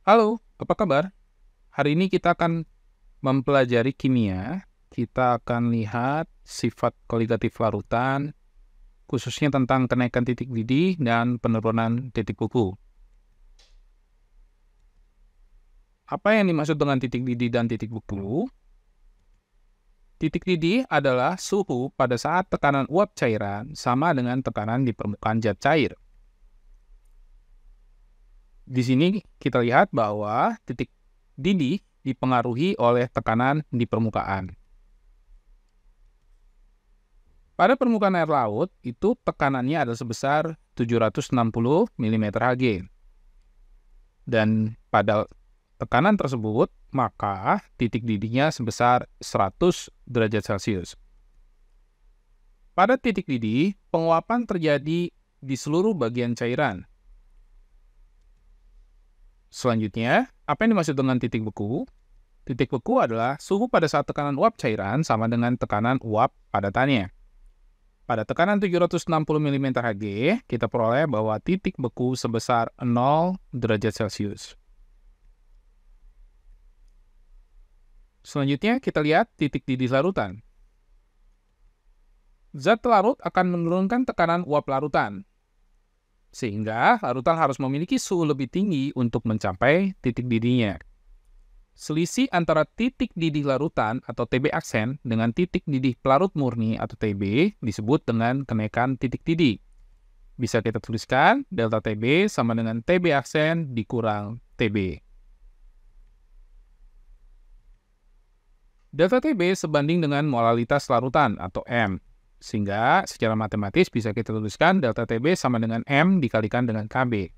Halo, apa kabar? Hari ini kita akan mempelajari kimia. Kita akan lihat sifat koligatif larutan, khususnya tentang kenaikan titik didih dan penurunan titik beku. Apa yang dimaksud dengan titik didih dan titik beku? Titik didih adalah suhu pada saat tekanan uap cairan sama dengan tekanan di permukaan zat cair. Di sini kita lihat bahwa titik didih dipengaruhi oleh tekanan di permukaan. Pada permukaan air laut, itu tekanannya adalah sebesar 760 mm Hg. Dan pada tekanan tersebut, maka titik didihnya sebesar 100 derajat Celcius. Pada titik didih, penguapan terjadi di seluruh bagian cairan. Selanjutnya, apa yang dimaksud dengan titik beku? Titik beku adalah suhu pada saat tekanan uap cairan sama dengan tekanan uap padatannya. Pada tekanan 760 mm Hg, kita peroleh bahwa titik beku sebesar 0 derajat Celcius. Selanjutnya, kita lihat titik didih larutan. Zat larut akan menurunkan tekanan uap larutan, sehingga larutan harus memiliki suhu lebih tinggi untuk mencapai titik didihnya. Selisih antara titik didih larutan atau TB aksen dengan titik didih pelarut murni atau TB disebut dengan kenaikan titik didih. Bisa kita tuliskan delta TB sama dengan TB aksen dikurang TB. Delta TB sebanding dengan molalitas larutan atau M. Sehingga secara matematis bisa kita tuliskan delta TB sama dengan M dikalikan dengan KB.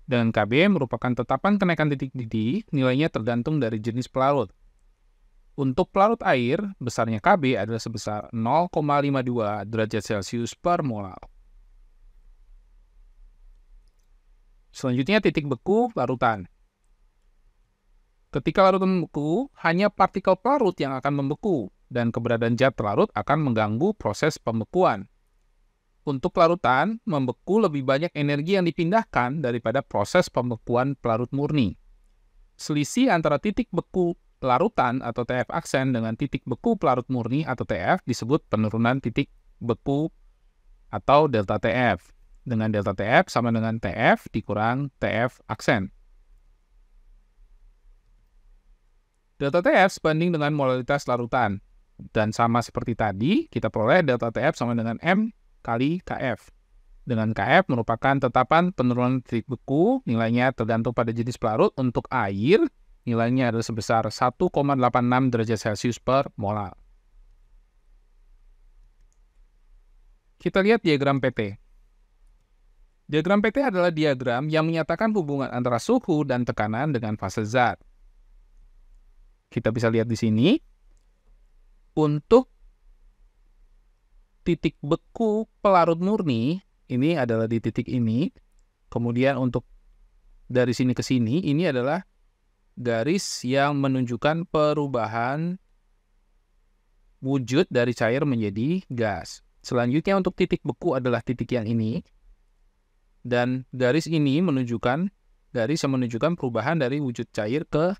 Dan KB merupakan tetapan kenaikan titik didih, nilainya tergantung dari jenis pelarut. Untuk pelarut air, besarnya KB adalah sebesar 0,52 derajat Celcius per molar. Selanjutnya titik beku larutan. Ketika larutan membeku, hanya partikel pelarut yang akan membeku, dan keberadaan zat pelarut akan mengganggu proses pembekuan. Untuk larutan, membeku lebih banyak energi yang dipindahkan daripada proses pembekuan pelarut murni. Selisih antara titik beku larutan atau TF aksen dengan titik beku pelarut murni atau TF disebut penurunan titik beku atau delta TF. Dengan delta TF sama dengan TF dikurang TF aksen. Delta TF sebanding dengan molalitas larutan. Dan sama seperti tadi, kita peroleh delta TF sama dengan M kali KF. Dengan KF merupakan tetapan penurunan titik beku, nilainya tergantung pada jenis pelarut. Untuk air, nilainya adalah sebesar 1,86 derajat Celcius per molar. Kita lihat diagram PT. Diagram PT adalah diagram yang menyatakan hubungan antara suhu dan tekanan dengan fase zat. Kita bisa lihat di sini, untuk titik beku pelarut murni, ini adalah di titik ini. Kemudian untuk dari sini ke sini, ini adalah garis yang menunjukkan perubahan wujud dari cair menjadi gas. Selanjutnya untuk titik beku adalah titik yang ini. Dan garis ini menunjukkan perubahan dari wujud cair ke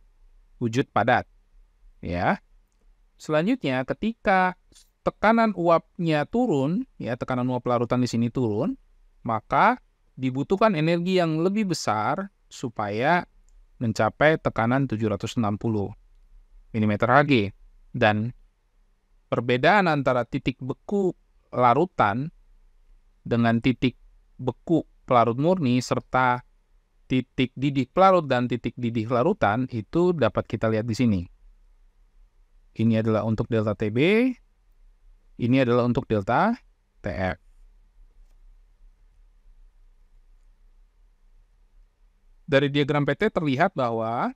wujud padat. Ya. Selanjutnya ketika tekanan uapnya turun, ya tekanan uap larutan di sini turun, maka dibutuhkan energi yang lebih besar supaya mencapai tekanan 760 mm Hg. Dan perbedaan antara titik beku larutan dengan titik beku pelarut murni serta titik didih pelarut dan titik didih larutan itu dapat kita lihat di sini. Ini adalah untuk delta TB, ini adalah untuk delta TF. Dari diagram PT terlihat bahwa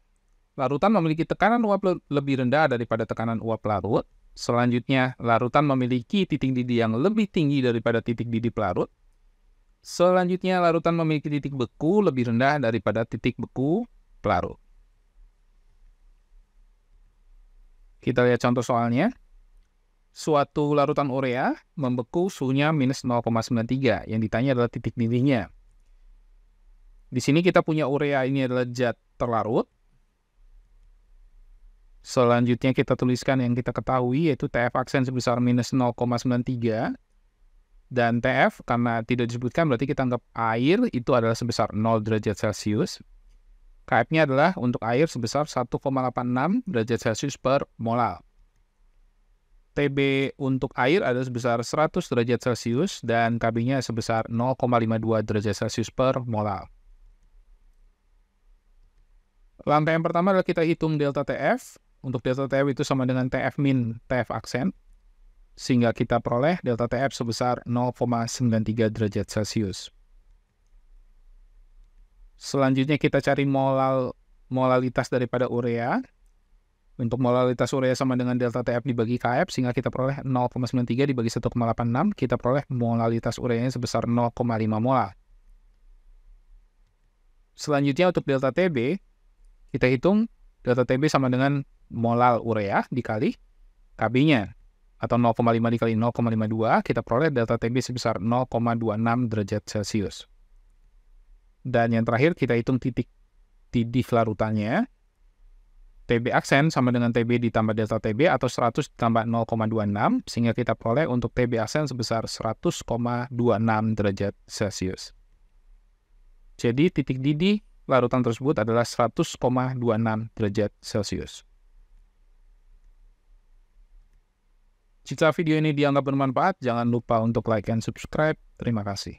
larutan memiliki tekanan uap lebih rendah daripada tekanan uap larut. Selanjutnya, larutan memiliki titik didih yang lebih tinggi daripada titik didih pelarut. Selanjutnya, larutan memiliki titik beku lebih rendah daripada titik beku pelarut. Kita lihat contoh soalnya. Suatu larutan urea membeku suhunya minus 0,93. Yang ditanya adalah titik didihnya. Di sini kita punya urea ini adalah zat terlarut. Selanjutnya kita tuliskan yang kita ketahui yaitu TF aksen sebesar minus 0,93. Dan TF karena tidak disebutkan berarti kita anggap air itu adalah sebesar 0 derajat Celcius. KF-nya adalah untuk air sebesar 1,86 derajat Celcius per molal. TB untuk air adalah sebesar 100 derajat Celcius dan KB-nya sebesar 0,52 derajat Celcius per molal. Langkah yang pertama adalah kita hitung delta TF. Untuk delta TF itu sama dengan TF min TF aksen. Sehingga kita peroleh delta TF sebesar 0,93 derajat Celcius. Selanjutnya kita cari molalitas daripada urea. Untuk molalitas urea sama dengan delta TF dibagi KF, sehingga kita peroleh 0,93 dibagi 1,86, kita peroleh molalitas ureanya sebesar 0,5 molar. Selanjutnya untuk delta TB, kita hitung delta TB sama dengan molal urea dikali KB-nya. Atau 0,5 dikali 0,52, kita peroleh delta TB sebesar 0,26 derajat Celcius. Dan yang terakhir, kita hitung titik didih larutannya. TB aksen sama dengan TB ditambah delta TB atau 100 ditambah 0,26, sehingga kita peroleh untuk TB aksen sebesar 100,26 derajat Celcius. Jadi titik didih larutan tersebut adalah 100,26 derajat Celcius. Jika video ini dianggap bermanfaat, jangan lupa untuk like dan subscribe. Terima kasih.